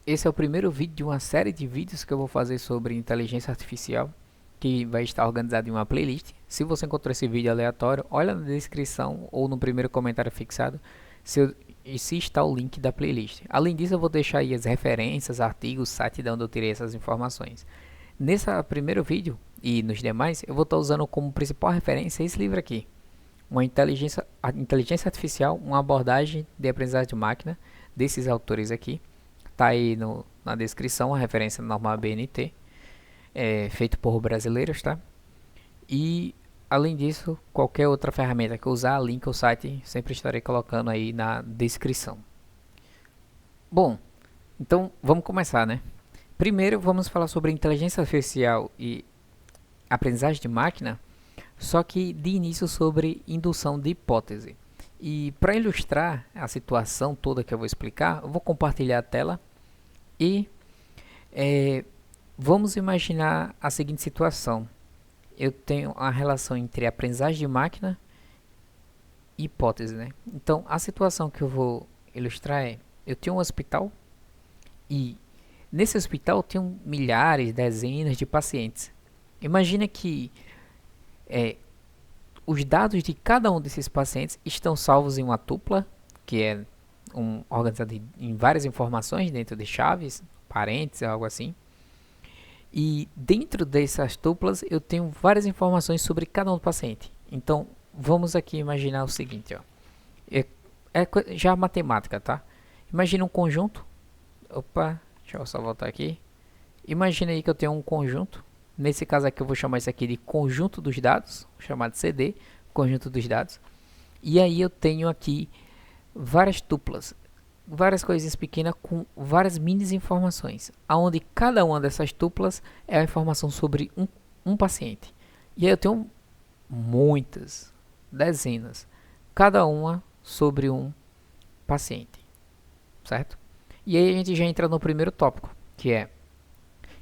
Esse é o primeiro vídeo de uma série de vídeos que eu vou fazer sobre inteligência artificial, que vai estar organizado em uma playlist. Se você encontrou esse vídeo aleatório, olha na descrição ou no primeiro comentário fixado se está o link da playlist. Além disso, eu vou deixar aí as referências, artigos, site de onde eu tirei essas informações. Nesse primeiro vídeo e nos demais, eu vou estar usando como principal referência esse livro aqui, uma inteligência artificial, uma abordagem de aprendizagem de máquina, desses autores aqui. Tá aí na descrição a referência normal BNT, feito por brasileiros, tá? E além disso, qualquer outra ferramenta que eu usar, link ao site, sempre estarei colocando aí na descrição. Bom, então vamos começar, né? Primeiro vamos falar sobre inteligência artificial e aprendizagem de máquina, só que de início sobre indução de hipótese. E para ilustrar a situação toda que eu vou explicar, eu vou compartilhar a tela e vamos imaginar a seguinte situação. Eu tenho a relação entre aprendizagem de máquina e hipótese, né? Então, a situação que eu vou ilustrar é: eu tenho um hospital e nesse hospital tenho milhares, dezenas de pacientes. Imagina que os dados de cada um desses pacientes estão salvos em uma tupla, que é organizada em várias informações dentro de chaves, parênteses, algo assim. E dentro dessas tuplas eu tenho várias informações sobre cada um do paciente. Então vamos aqui imaginar o seguinte, ó. Já matemática, tá? Imagina um conjunto. Opa, deixa eu só voltar aqui. Imagina aí que eu tenho um conjunto. Nesse caso aqui eu vou chamar isso aqui de conjunto dos dados, chamado CD, conjunto dos dados. E aí eu tenho aqui várias tuplas, várias coisinhas pequenas com várias mini informações, aonde cada uma dessas tuplas é a informação sobre um paciente. E aí eu tenho muitas, dezenas, cada uma sobre um paciente, certo? E aí a gente já entra no primeiro tópico, que é: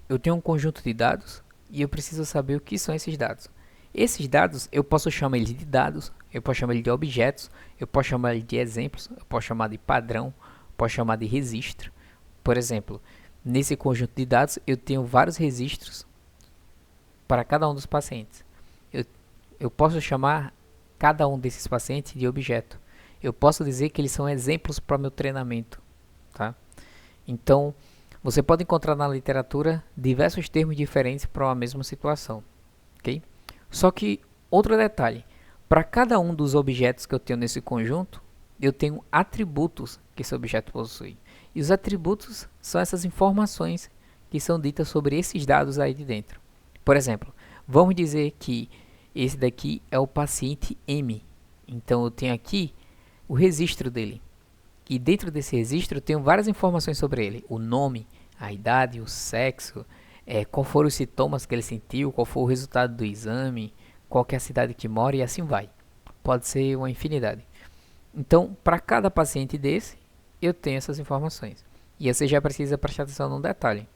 eu tenho um conjunto de dados e eu preciso saber o que são esses dados. Esses dados eu posso chamar eles de dados, eu posso chamar eles de objetos, eu posso chamar eles de exemplos, eu posso chamar de padrão, posso chamar de registro. Por exemplo, nesse conjunto de dados eu tenho vários registros para cada um dos pacientes. Eu posso chamar cada um desses pacientes de objeto. Eu posso dizer que eles são exemplos para o meu treinamento, tá? Então, você pode encontrar na literatura diversos termos diferentes para a mesma situação, ok? Só que, outro detalhe, para cada um dos objetos que eu tenho nesse conjunto, eu tenho atributos que esse objeto possui. E os atributos são essas informações que são ditas sobre esses dados aí de dentro. Por exemplo, vamos dizer que esse daqui é o paciente M. Então eu tenho aqui o registro dele. E dentro desse registro eu tenho várias informações sobre ele. O nome, a idade, o sexo, qual foram os sintomas que ele sentiu, qual foi o resultado do exame, qual é a cidade que mora e assim vai. Pode ser uma infinidade. Então, para cada paciente desse, eu tenho essas informações. E você já precisa prestar atenção num detalhe.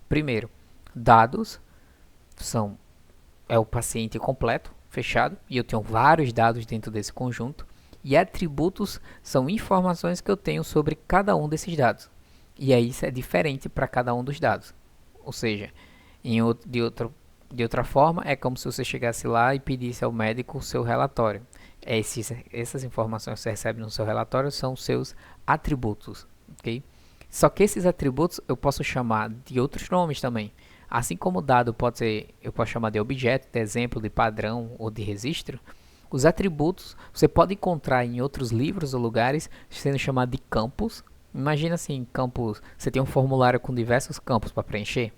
Primeiro, dados é o paciente completo, fechado, e eu tenho vários dados dentro desse conjunto. E atributos são informações que eu tenho sobre cada um desses dados. E aí isso é diferente para cada um dos dados. Ou seja, de outra forma, é como se você chegasse lá e pedisse ao médico o seu relatório. Essas informações que você recebe no seu relatório são os seus atributos, ok? Só que esses atributos eu posso chamar de outros nomes também. Assim como o dado eu posso chamar de objeto, de exemplo, de padrão ou de registro. Os atributos você pode encontrar em outros livros ou lugares sendo chamado de campos. Imagina assim, campos, você tem um formulário com diversos campos para preencher.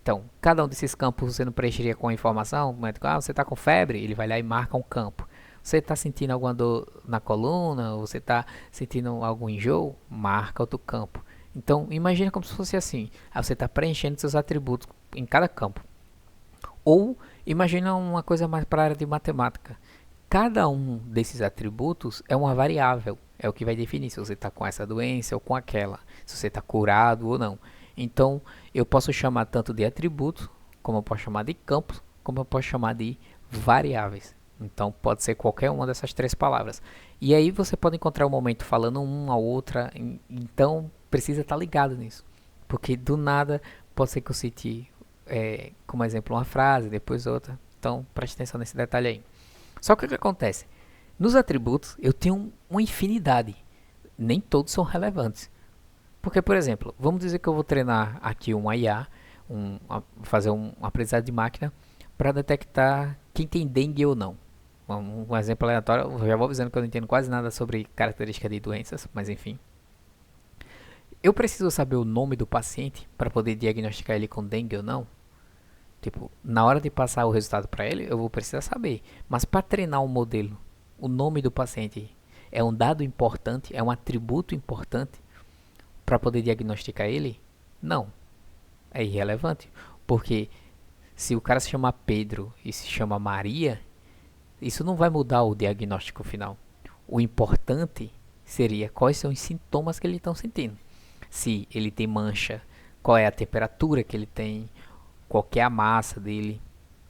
Então, cada um desses campos você não preencheria com a informação. O médico, você está com febre, ele vai lá e marca um campo. Você está sentindo alguma dor na coluna, você está sentindo algum enjoo, marca outro campo. Então, imagina como se fosse assim. Aí você está preenchendo seus atributos em cada campo. Ou imagina uma coisa mais para a área de matemática. Cada um desses atributos é uma variável. É o que vai definir se você está com essa doença ou com aquela. Se você está curado ou não. Então, eu posso chamar tanto de atributos, como eu posso chamar de campos, como eu posso chamar de variáveis. Então, pode ser qualquer uma dessas três palavras. E aí você pode encontrar um momento falando uma ou outra. Então, precisa estar ligado nisso. Porque do nada pode ser que eu cite como exemplo uma frase, depois outra. Então preste atenção nesse detalhe aí. Só que o que acontece? Nos atributos eu tenho uma infinidade. Nem todos são relevantes. Porque, por exemplo, vamos dizer que eu vou treinar aqui um IA, fazer um aprendizado de máquina para detectar quem tem dengue ou não. Um exemplo aleatório, eu já vou avisando que eu não entendo quase nada sobre características de doenças, mas enfim. Eu preciso saber o nome do paciente para poder diagnosticar ele com dengue ou não? Tipo, na hora de passar o resultado para ele, eu vou precisar saber. Mas para treinar um modelo, o nome do paciente é um dado importante, é um atributo importante para poder diagnosticar ele? Não, é irrelevante. Porque se o cara se chama Pedro e se chama Maria, isso não vai mudar o diagnóstico final. O importante seria quais são os sintomas que ele está sentindo. Se ele tem mancha, qual é a temperatura que ele tem, qual é a massa dele.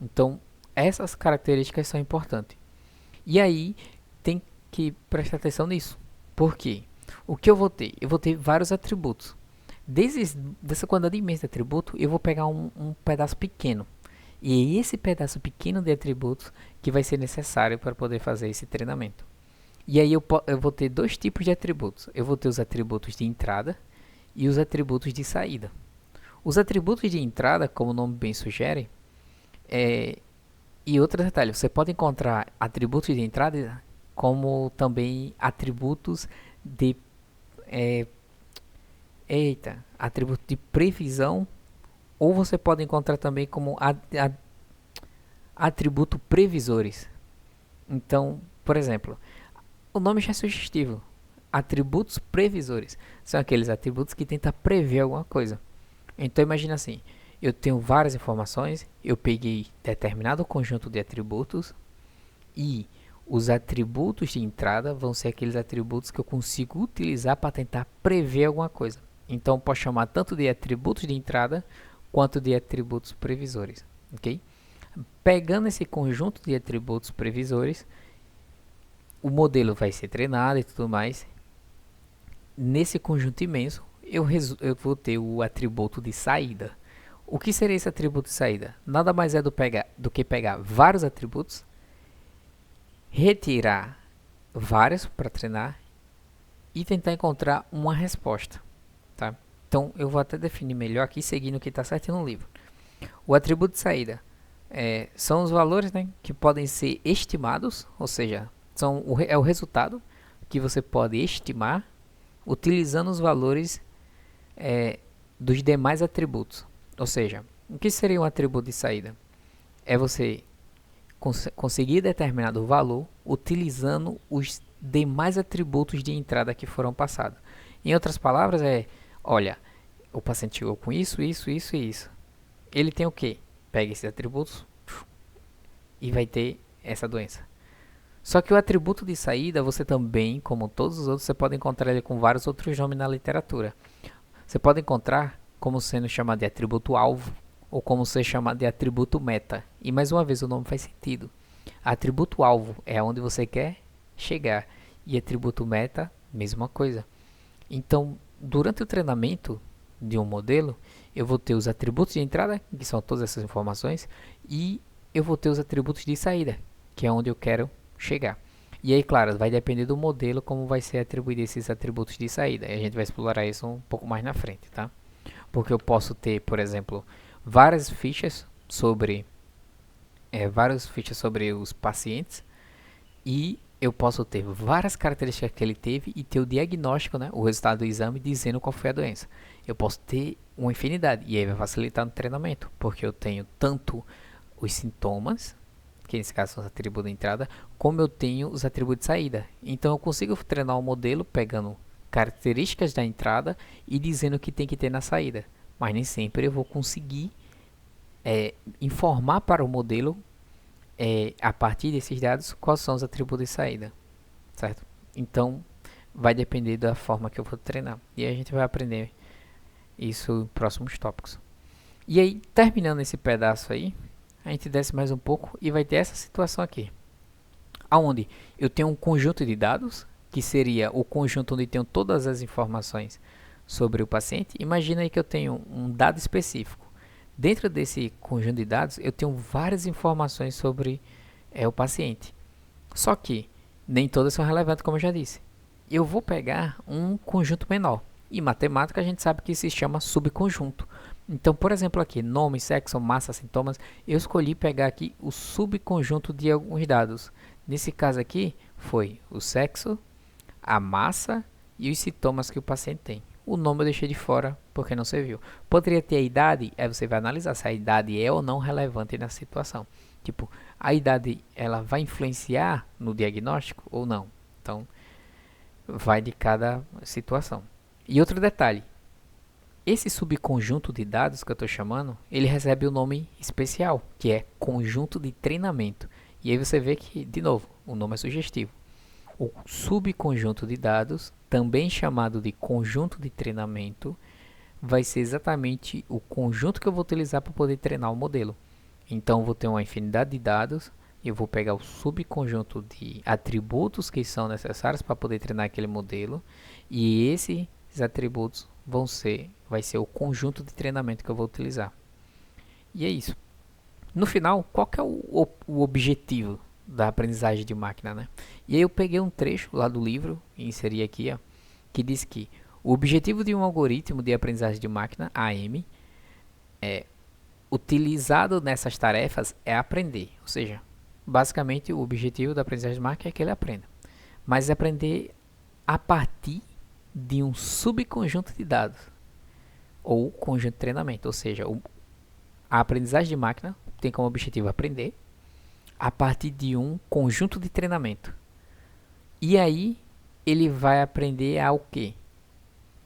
Então, essas características são importantes. E aí, tem que prestar atenção nisso. Por quê? O que eu vou ter? Eu vou ter vários atributos. Dessa quantidade imensa de atributos, eu vou pegar um pedaço pequeno. E é esse pedaço pequeno de atributos que vai ser necessário para poder fazer esse treinamento. E aí eu vou ter dois tipos de atributos. Eu vou ter os atributos de entrada e os atributos de saída. Os atributos de entrada, como o nome bem sugere, e outro detalhe, você pode encontrar atributos de entrada como também atributos de atributo de previsão, ou você pode encontrar também como atributo previsores. Então, por exemplo, o nome já é sugestivo. Atributos previsores são aqueles atributos que tentam prever alguma coisa. Então imagina assim, eu tenho várias informações, eu peguei determinado conjunto de atributos e os atributos de entrada vão ser aqueles atributos que eu consigo utilizar para tentar prever alguma coisa. Então posso chamar tanto de atributos de entrada quanto de atributos previsores, ok? Pegando esse conjunto de atributos previsores, o modelo vai ser treinado e tudo mais. Nesse conjunto imenso, eu vou ter o atributo de saída. O que seria esse atributo de saída? Nada mais é do que pegar vários atributos, retirar vários para treinar e tentar encontrar uma resposta. Tá? Então, eu vou até definir melhor aqui, seguindo o que está certo no livro. O atributo de saída são os valores, né, que podem ser estimados, ou seja, é o resultado que você pode estimar utilizando os valores dos demais atributos. Ou seja, o que seria um atributo de saída? É você conseguir determinado valor utilizando os demais atributos de entrada que foram passados. Em outras palavras, olha, o paciente chegou com isso, isso, isso e isso. Ele tem o quê? Pega esses atributos e vai ter essa doença. Só que o atributo de saída, você também, como todos os outros, você pode encontrar ele com vários outros nomes na literatura. Você pode encontrar como sendo chamado de atributo alvo ou como ser chamado de atributo meta. E mais uma vez o nome faz sentido. Atributo alvo é onde você quer chegar e atributo meta, mesma coisa. Então, durante o treinamento de um modelo, eu vou ter os atributos de entrada, que são todas essas informações, e eu vou ter os atributos de saída, que é onde eu quero chegar. E aí, claro, vai depender do modelo como vai ser atribuído esses atributos de saída. E a gente vai explorar isso um pouco mais na frente, tá? Porque eu posso ter, por exemplo, várias fichas sobre os pacientes e eu posso ter várias características que ele teve e ter o diagnóstico, né, o resultado do exame dizendo qual foi a doença. Eu posso ter uma infinidade e aí vai facilitar no treinamento, porque eu tenho tanto os sintomas, que nesse caso são os atributos de entrada, como eu tenho os atributos de saída. Então eu consigo treinar um modelo pegando características da entrada e dizendo o que tem que ter na saída. Mas nem sempre eu vou conseguir informar para o modelo, a partir desses dados, quais são os atributos de saída. Certo? Então vai depender da forma que eu vou treinar. E a gente vai aprender isso em próximos tópicos. E aí, terminando esse pedaço aí, a gente desce mais um pouco e vai ter essa situação aqui, aonde eu tenho um conjunto de dados, que seria o conjunto onde tenho todas as informações sobre o paciente, imagina aí que eu tenho um dado específico. Dentro desse conjunto de dados, eu tenho várias informações sobre o paciente. Só que nem todas são relevantes, como eu já disse. Eu vou pegar um conjunto menor. Em matemática, a gente sabe que se chama subconjunto. Então, por exemplo, aqui, nome, sexo, massa, sintomas, eu escolhi pegar aqui o subconjunto de alguns dados. Nesse caso aqui, foi o sexo, a massa e os sintomas que o paciente tem. O nome eu deixei de fora porque não serviu. Poderia ter a idade, aí você vai analisar se a idade é ou não relevante na situação. Tipo, a idade ela vai influenciar no diagnóstico ou não? Então, vai de cada situação. E outro detalhe, esse subconjunto de dados que eu estou chamando, ele recebe o nome especial, que é conjunto de treinamento. E aí você vê que, de novo, o nome é sugestivo. O subconjunto de dados, também chamado de conjunto de treinamento, vai ser exatamente o conjunto que eu vou utilizar para poder treinar o modelo. Então, eu vou ter uma infinidade de dados, eu vou pegar o subconjunto de atributos que são necessários para poder treinar aquele modelo, e esses atributos vai ser o conjunto de treinamento que eu vou utilizar. E é isso. No final, qual que é o objetivo da aprendizagem de máquina, né? E aí eu peguei um trecho lá do livro e inseri aqui, ó, que diz que o objetivo de um algoritmo de aprendizagem de máquina, AM, utilizado nessas tarefas é aprender. Ou seja, basicamente o objetivo da aprendizagem de máquina é que ele aprenda. Mas aprender a partir de um subconjunto de dados ou conjunto de treinamento. Ou seja, a aprendizagem de máquina tem como objetivo aprender a partir de um conjunto de treinamento. E aí ele vai aprender a o quê?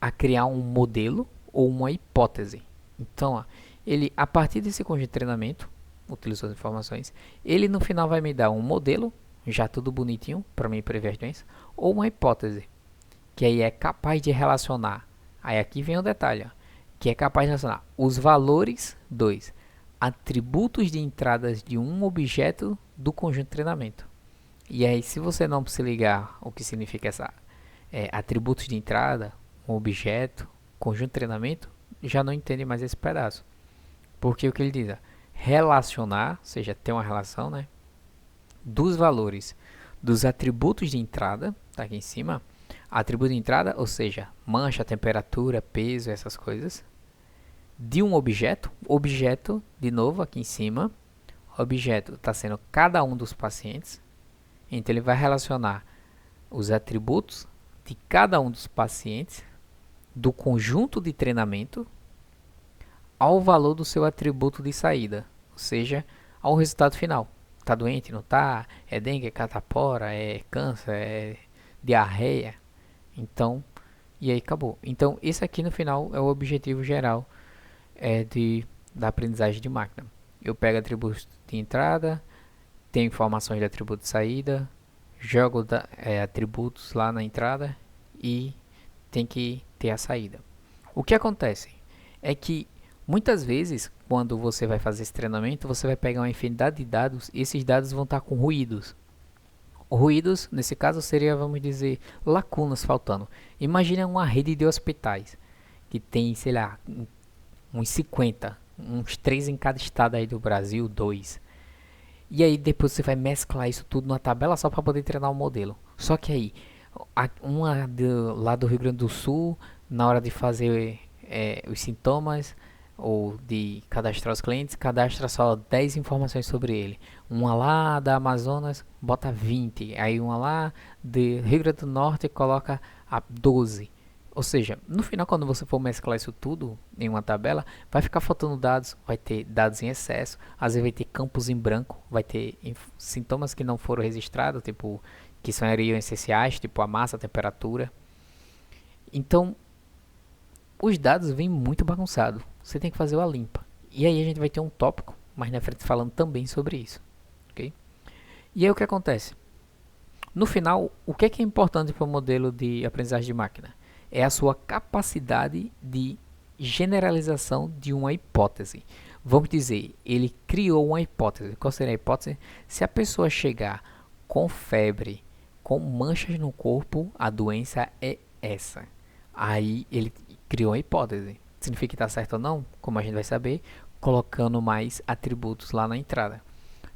A criar um modelo ou uma hipótese. Então, ó, ele a partir desse conjunto de treinamento, utilizou as informações, ele no final vai me dar um modelo, já tudo bonitinho para mim prever as doenças, ou uma hipótese, que aí é capaz de relacionar. Aí aqui vem o detalhe, ó, que é capaz de relacionar os valores, atributos de entradas de um objeto do conjunto de treinamento. E aí, se você não se ligar o que significa essa atributos de entrada, um objeto, conjunto de treinamento, já não entende mais esse pedaço. Porque o que ele diz? Relacionar, ou seja, ter uma relação, né, dos valores dos atributos de entrada, tá aqui em cima, atributo de entrada, ou seja, mancha, temperatura, peso, essas coisas, de um objeto, de novo aqui em cima, objeto está sendo cada um dos pacientes, então ele vai relacionar os atributos de cada um dos pacientes do conjunto de treinamento ao valor do seu atributo de saída, ou seja, ao resultado final. Está doente, não está? É dengue, é catapora, é câncer, é diarreia. Então, e aí acabou. Então, esse aqui no final é o objetivo geral da aprendizagem de máquina. Eu pego atributos de entrada, tenho informações de atributo de saída, jogo atributos lá na entrada e tem que ter a saída. O que acontece é que muitas vezes, quando você vai fazer esse treinamento, você vai pegar uma infinidade de dados e esses dados vão estar com ruídos. Ruídos, nesse caso, seria, vamos dizer, lacunas faltando. Imagina uma rede de hospitais que tem, sei lá, uns 50, uns 3 em cada estado aí do Brasil, 2. E aí depois você vai mesclar isso tudo numa tabela só para poder treinar o modelo. Só que aí, lá do Rio Grande do Sul, na hora de fazer os sintomas ou de cadastrar os clientes, cadastra só 10 informações sobre ele. Uma lá da Amazonas bota 20, aí uma lá de Rio Grande do Norte coloca a 12. Ou seja, no final, quando você for mesclar isso tudo em uma tabela, vai ficar faltando dados, vai ter dados em excesso, às vezes vai ter campos em branco, vai ter sintomas que não foram registrados, tipo, que seriam essenciais, tipo a massa, a temperatura. Então, os dados vêm muito bagunçados, você tem que fazer uma limpa. E aí a gente vai ter um tópico mais na frente falando também sobre isso. Okay? E aí o que acontece? No final, o que é importante para o modelo de aprendizagem de máquina? É a sua capacidade de generalização de uma hipótese. Vamos dizer, ele criou uma hipótese. Qual seria a hipótese? Se a pessoa chegar com febre, com manchas no corpo, a doença é essa. Aí ele criou uma hipótese. Significa que está certo ou não? Como a gente vai saber? Colocando mais atributos lá na entrada.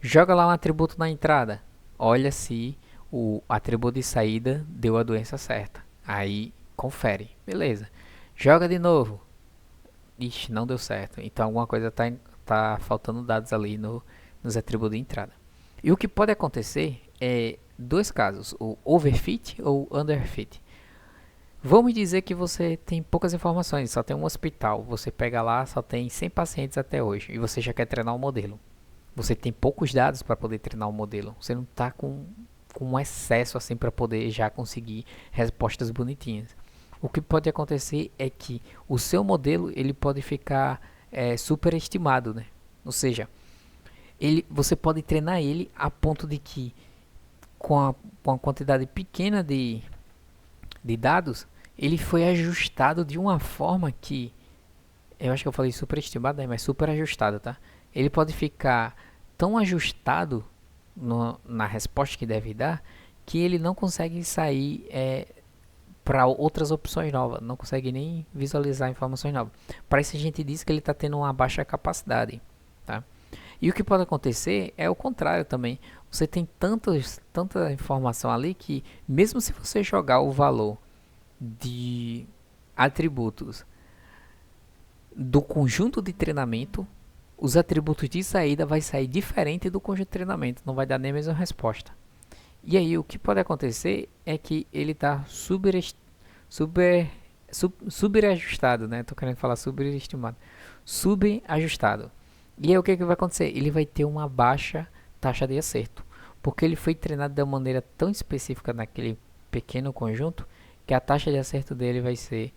Joga lá um atributo na entrada. Olha se o atributo de saída deu a doença certa. Aí confere. Beleza. Joga de novo. Ixi, não deu certo. Então alguma coisa tá faltando dados ali nos atributos de entrada. E o que pode acontecer é dois casos, o overfit ou underfit. Vamos dizer que você tem poucas informações, só tem um hospital. Você pega lá, só tem 100 pacientes até hoje e você já quer treinar um modelo. Você tem poucos dados para poder treinar um modelo. Você não está com um excesso assim para poder já conseguir respostas bonitinhas. O que pode acontecer é que o seu modelo ele pode ficar superestimado, né? Ou seja, você pode treinar ele a ponto de que com a quantidade pequena de dados, ele foi ajustado de uma forma que, eu acho que eu falei superestimado, né? Mas super ajustado, tá? Ele pode ficar tão ajustado na resposta que deve dar, que ele não consegue sair para outras opções novas, não consegue nem visualizar informações novas. Para isso a gente diz que ele está tendo uma baixa capacidade, tá? E o que pode acontecer é o contrário também. Você tem tanta informação ali que, mesmo se você jogar o valor de atributos do conjunto de treinamento, os atributos de saída vai sair diferente do conjunto de treinamento, não vai dar nem a mesma resposta. E aí o que pode acontecer é que ele está subajustado, né? Tô querendo falar superestimado. Subajustado. E aí o que vai acontecer? Ele vai ter uma baixa taxa de acerto, porque ele foi treinado de uma maneira tão específica naquele pequeno conjunto que a taxa de acerto dele vai ser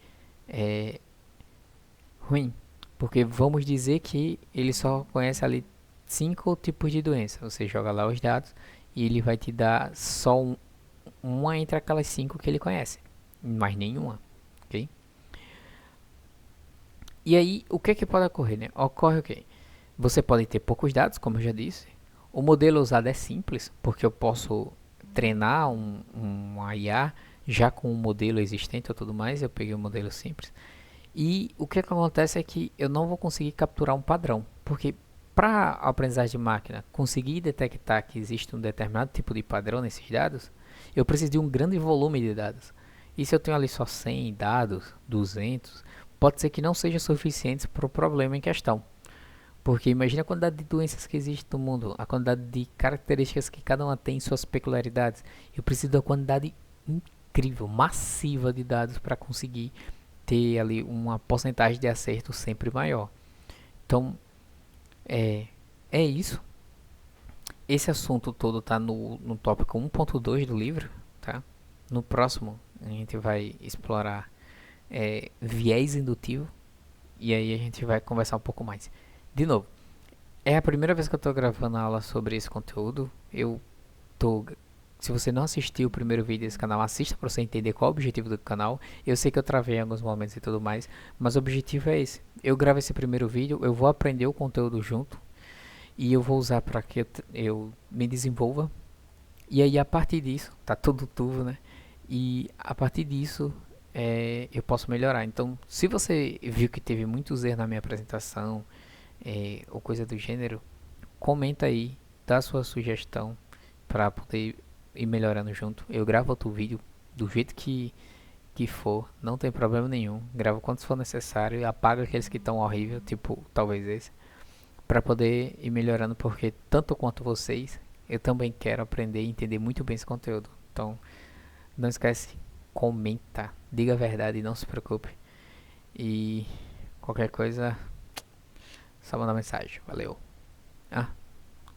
ruim. Porque vamos dizer que ele só conhece ali 5 tipos de doença. Você joga lá os dados e ele vai te dar só uma entre aquelas 5 que ele conhece, mais nenhuma, ok? E aí, o que que pode ocorrer, né? Ocorre o quê? Você pode ter poucos dados, como eu já disse. O modelo usado é simples, porque eu posso treinar uma IA já com um modelo existente ou tudo mais. Eu peguei um modelo simples. E o que acontece é que eu não vou conseguir capturar um padrão, porque para a aprendizagem de máquina conseguir detectar que existe um determinado tipo de padrão nesses dados, eu preciso de um grande volume de dados. E se eu tenho ali só 100 dados, 200, pode ser que não seja suficiente para o problema em questão. Porque imagina a quantidade de doenças que existe no mundo, a quantidade de características que cada uma tem suas peculiaridades. Eu preciso de uma quantidade incrível, massiva de dados para conseguir ter ali uma porcentagem de acerto sempre maior. Então, é isso. Esse assunto todo está no tópico 1.2 do livro, tá? No próximo, a gente vai explorar viés indutivo e aí a gente vai conversar um pouco mais. De novo, é a primeira vez que eu estou gravando a aula sobre esse conteúdo. Se você não assistiu o primeiro vídeo desse canal, assista para você entender qual é o objetivo do canal. Eu sei que eu travei em alguns momentos e tudo mais, mas o objetivo é esse. Eu gravo esse primeiro vídeo, eu vou aprender o conteúdo junto e eu vou usar para que eu me desenvolva. E aí a partir disso, tá tudo, né? E a partir disso eu posso melhorar. Então, se você viu que teve muitos erros na minha apresentação ou coisa do gênero, comenta aí, dá sua sugestão para poder ir melhorando junto. Eu gravo outro vídeo do jeito que for, não tem problema nenhum. Gravo quantos for necessário e apago aqueles que estão horrível, tipo talvez esse, para poder ir melhorando, porque tanto quanto vocês, eu também quero aprender e entender muito bem esse conteúdo. Então, não esquece, comenta, diga a verdade, não se preocupe. E qualquer coisa, só mandar mensagem. Valeu. Ah,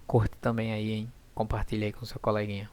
curte também aí, hein? Compartilha aí com seu coleguinha.